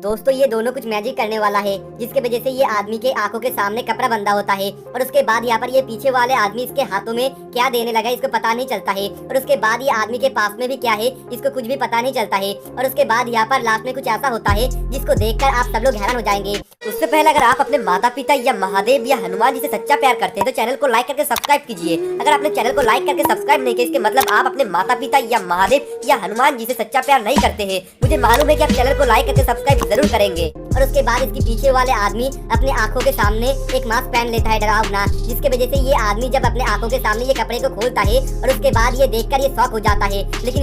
दोस्तों ये दोनों कुछ मैजिक करने वाला है, जिसके वजह से ये आदमी के आंखों के सामने कपड़ा बंधा होता है और उसके बाद यहाँ पर ये पीछे वाले आदमी इसके हाथों में क्या देने लगा इसको पता नहीं चलता है। और उसके बाद ये आदमी के पास में भी क्या है इसको कुछ भी पता नहीं चलता है। और उसके बाद यहाँ पर लास्ट में कुछ ऐसा होता है जिसको देखकर आप सब लोग हैरान हो जाएंगे। उससे पहले अगर आप अपने माता पिता या महादेव या हनुमान जी से सच्चा प्यार करते हैं तो चैनल को लाइक करके सब्सक्राइब कीजिए। अगर आपने चैनल को लाइक करके सब्सक्राइब नहीं किया इसके मतलब आप अपने माता पिता या महादेव या हनुमान जी से सच्चा प्यार नहीं करते हैं। मुझे मालूम है कि आप चैनल को लाइक करके सब्सक्राइब जरूर करेंगे। और उसके बाद इसके पीछे वाले आदमी अपने आंखों के सामने एक मास्क पहन लेता है डरावना, जिसके वजह से ये आदमी जब अपने आंखों के सामने ये कपड़े को खोलता है और उसके बाद ये देखकर ये शॉक हो जाता है। लेकिन